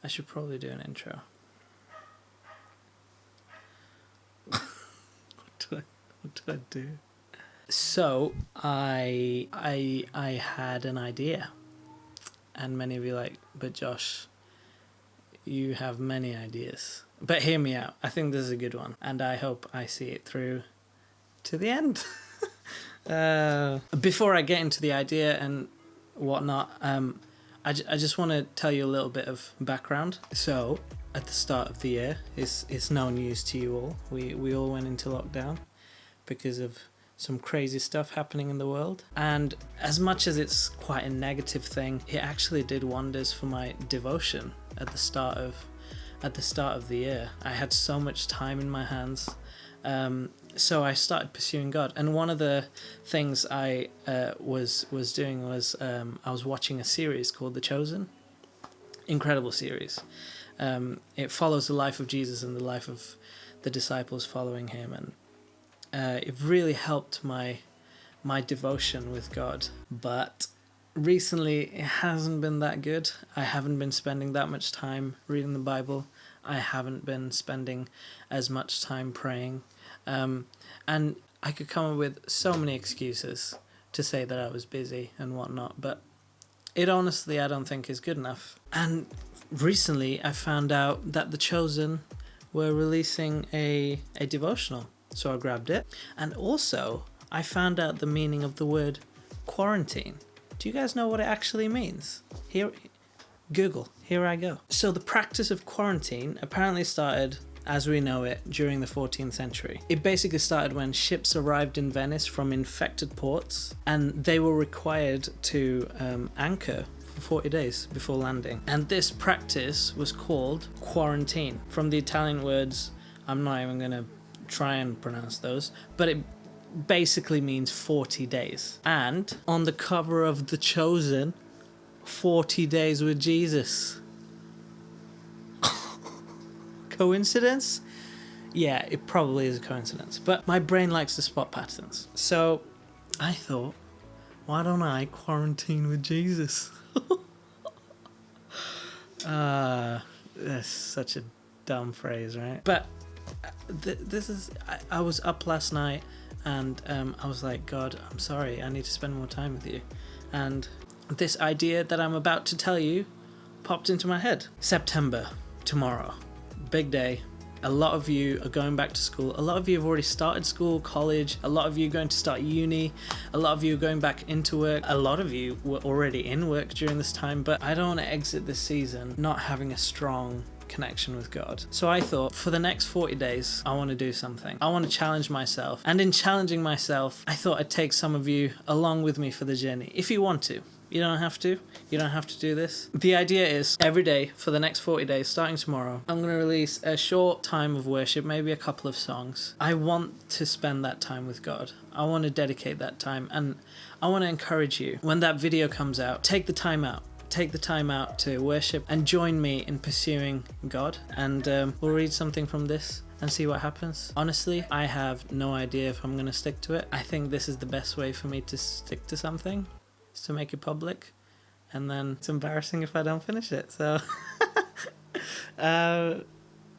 I should probably do an intro. What do I do? So I had an idea, and many of you are like, but Josh, you have many ideas. But hear me out. I think this is a good one, and I hope I see it through to the end. Before I get into the idea and whatnot, I just want to tell you a little bit of background. So, at the start of the year, it's no news to you all. We all went into lockdown because of some crazy stuff happening in the world. And as much as it's quite a negative thing, it actually did wonders for my devotion at the start of the year. I had so much time in my hands. So I started pursuing God, and one of the things I was doing was I was watching a series called The Chosen. Incredible series. It follows the life of Jesus and the life of the disciples following him, and it really helped my devotion with God. But recently it hasn't been that good. I haven't been spending that much time reading the Bible. I haven't been spending as much time praying. And I could come up with so many excuses to say that I was busy and whatnot, but it honestly I don't think is good enough. And recently I found out that The Chosen were releasing a devotional, so I grabbed it. And also I found out the meaning of the word quarantine. Do you guys know what it actually means? Here I go. So the practice of quarantine apparently started, as we know it, during the 14th century. It basically started when ships arrived in Venice from infected ports, and they were required to anchor for 40 days before landing. And this practice was called quarantine, from the Italian words, I'm not even going to try and pronounce those, but it basically means 40 days. And on the cover of The Chosen, 40 days with Jesus. Coincidence? Yeah, it probably is a coincidence. But my brain likes to spot patterns. So I thought, why don't I quarantine with Jesus? That's such a dumb phrase, right? But this is... I was up last night and I was like, God, I'm sorry, I need to spend more time with you. And this idea that I'm about to tell you popped into my head. September, tomorrow. Big day. A lot of you are going back to school. A lot of you have already started school, college. A lot of you are going to start uni. A lot of you are going back into work. A lot of you were already in work during this time, but I don't want to exit this season not having a strong connection with God. So I thought, for the next 40 days, I want to do something. I want to challenge myself. And in challenging myself, I thought I'd take some of you along with me for the journey. If you want to. You don't have to. You don't have to do this. The idea is every day for the next 40 days, starting tomorrow, I'm going to release a short time of worship, maybe a couple of songs. I want to spend that time with God. I want to dedicate that time. And I want to encourage you, when that video comes out, take the time out. Take the time out to worship and join me in pursuing God. And we'll read something from this and see what happens. Honestly, I have no idea if I'm going to stick to it. I think this is the best way for me to stick to something. To make it public, and then it's embarrassing if I don't finish it. So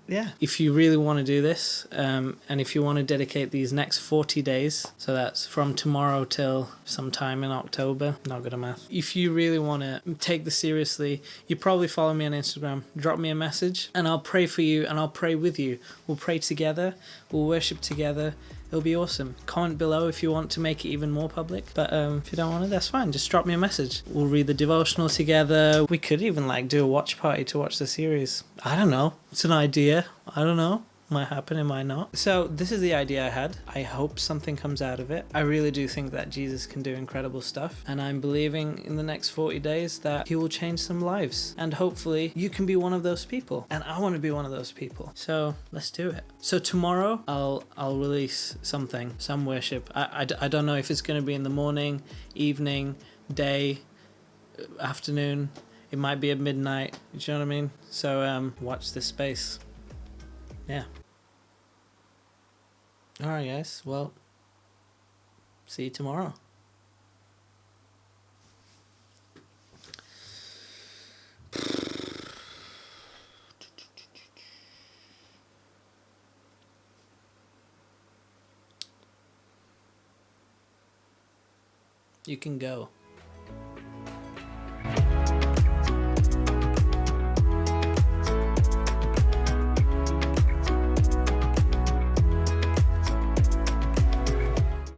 yeah, if you really want to do this, and if you want to dedicate these next 40 days, so that's from tomorrow till sometime in October, not good at math. If you really want to take this seriously, you probably follow me on Instagram, drop me a message, and I'll pray for you and I'll pray with you. We'll pray together, we'll worship together. It'll be awesome. Comment below if you want to make it even more public. But if you don't want it, that's fine. Just drop me a message. We'll read the devotional together. We could even do a watch party to watch the series. I don't know. It's an idea. I don't know. Might happen, it might not. So this is the idea I had. I hope something comes out of it. I really do think that Jesus can do incredible stuff. And I'm believing in the next 40 days that he will change some lives. And hopefully you can be one of those people. And I want to be one of those people. So let's do it. So tomorrow I'll release something, some worship. I don't know if it's going to be in the morning, evening, day, afternoon. It might be at midnight. Do you know what I mean? So watch this space. Yeah. Alright guys, well, see you tomorrow. You can go.